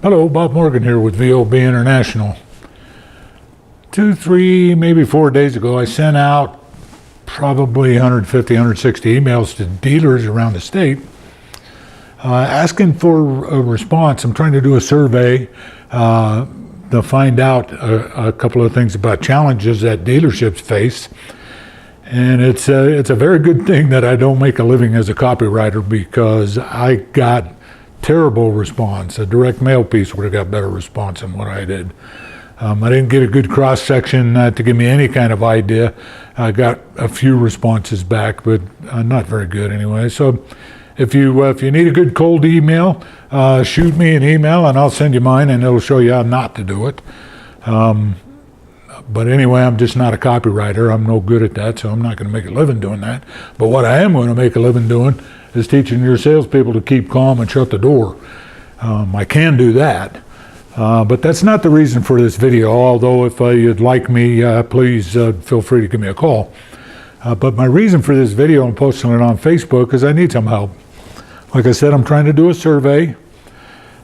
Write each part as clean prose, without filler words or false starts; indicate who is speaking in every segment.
Speaker 1: Hello, Bob Morgan here with VOB International. 2, 3, maybe 4 days ago, I sent out probably 150, 160 emails to dealers around the state asking for a response. I'm trying to do a survey to find out a couple of things about challenges that dealerships face. And it's a very good thing that I don't make a living as a copywriter, because I got terrible response. A direct mail piece would have got better response than what I did. I didn't get a good cross section to give me any kind of idea. I got a few responses back, but not very good anyway. So if you need a good cold email, shoot me an email and I'll send you mine, and it'll show you how not to do it. But anyway, I'm just not a copywriter. I'm no good at that, so I'm not going to make a living doing that. But what I am going to make a living doing is teaching your salespeople to keep calm and shut the door. I can do that, but that's not the reason for this video, although if you'd like me, please feel free to give me a call. But my reason for this video and posting it on Facebook is I need some help. Like I said, I'm trying to do a survey,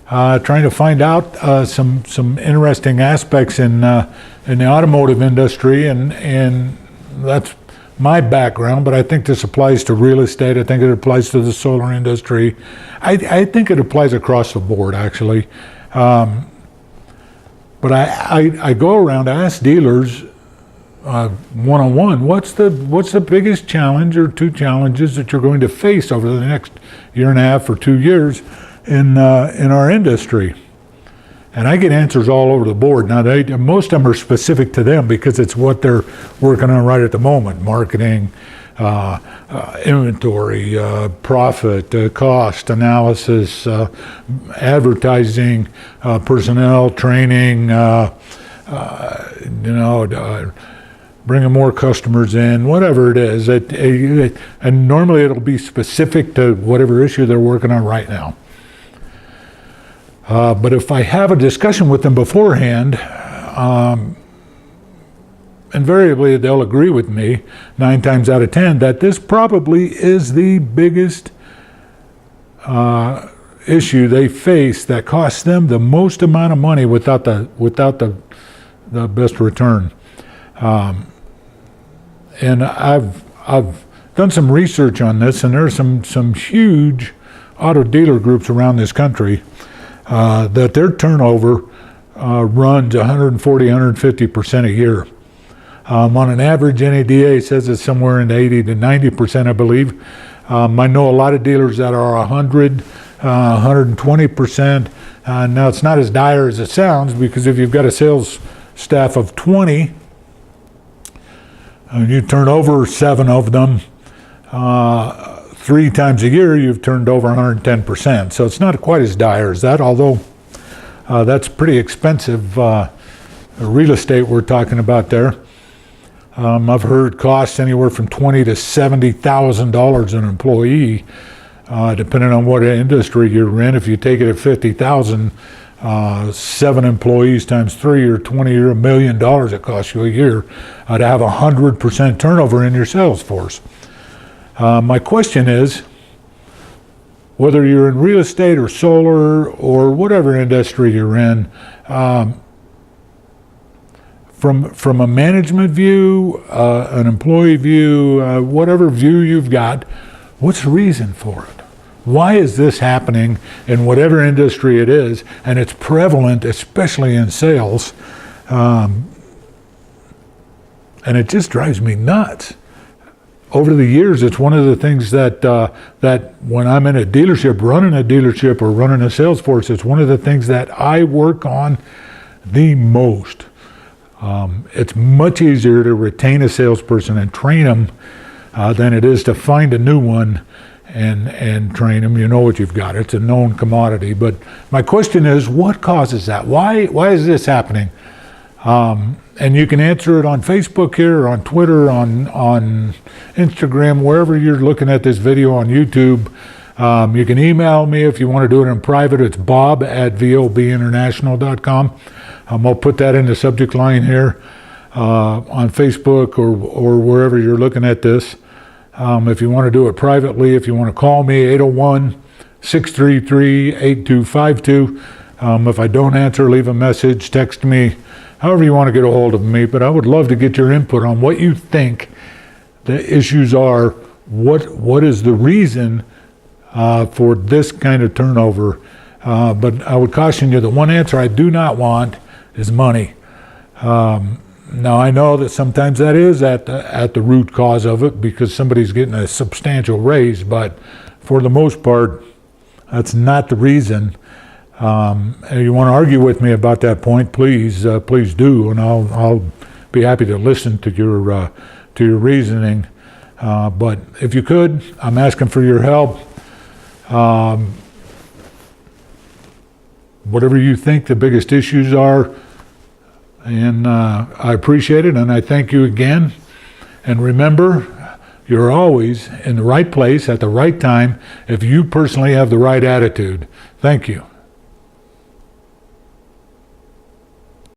Speaker 1: trying to find out some interesting aspects in the automotive industry, and that's my background, but I think this applies to real estate. I think it applies to the solar industry. I think it applies across the board, actually. But I go around, I ask dealers one-on-one, what's the biggest challenge or two challenges that you're going to face over the next year and a half or 2 years in our industry? And I get answers all over the board. Now, most of them are specific to them because it's what they're working on right at the moment: marketing, inventory, profit, cost analysis, advertising, personnel, training, bringing more customers in, whatever it is. And normally it'll be specific to whatever issue they're working on right now. But if I have a discussion with them beforehand, invariably they'll agree with me 9 times out of 10 that this probably is the biggest issue they face that costs them the most amount of money without the best return. And I've done some research on this, and there are some huge auto dealer groups around this country that their turnover runs 140, 150% a year. On an average, NADA says it's somewhere in the 80 to 90%, I believe. I know a lot of dealers that are 100, 120%. Now, it's not as dire as it sounds, because if you've got a sales staff of 20, and you turn over 7 of them, 3 times a year, you've turned over 110%. So it's not quite as dire as that, although that's pretty expensive real estate we're talking about there. I've heard costs anywhere from $20,000 to $70,000 an employee, depending on what industry you're in. If you take it at $50,000, 7 employees times 3 or 20 or $1 million it costs you a year to have 100% turnover in your sales force. My question is, whether you're in real estate or solar or whatever industry you're in, from a management view, an employee view, whatever view you've got, what's the reason for it? Why is this happening in whatever industry it is? And it's prevalent, especially in sales. And it just drives me nuts. Over the years, it's one of the things that when I'm in a dealership, running a dealership or running a sales force, it's one of the things that I work on the most. It's much easier to retain a salesperson and train them than it is to find a new one and train them. You know what you've got. It's a known commodity. But my question is, what causes that? Why is this happening? And you can answer it on Facebook here, on Twitter, on Instagram, wherever you're looking at this video, on YouTube. You can email me if you want to do it in private. It's bob@vobinternational.com. I'll put that in the subject line here on Facebook or wherever you're looking at this. If you want to do it privately, if you want to call me, 801-633-8252. If I don't answer, leave a message, text me, however you want to get a hold of me. But I would love to get your input on what you think the issues are. What is the reason for this kind of turnover? But I would caution you, the one answer I do not want is money. Now I know that sometimes that is at the root cause of it because somebody's getting a substantial raise, but for the most part, that's not the reason. And you want to argue with me about that point, please do, and I'll be happy to listen to your reasoning. But if you could, I'm asking for your help. Whatever you think the biggest issues are, and I appreciate it, and I thank you again. And remember, you're always in the right place at the right time if you personally have the right attitude. Thank you.